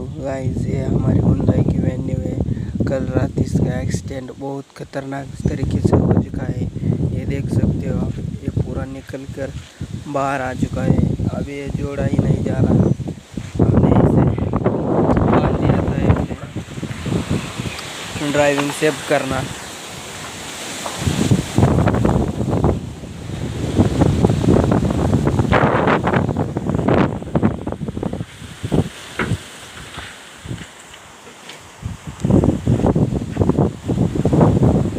Guys, ये हमारी Hyundai की वेन्यू है। कल रात इसका एक्सीडेंट बहुत खतरनाक तरीके से हो चुका है। ये देख सकते हो आप, ये पूरा निकल कर बाहर आ चुका है। अभी ये जोड़ा ही नहीं जा रहा। हमने इसे बांध दिया था। ड्राइविंग सेफ करना।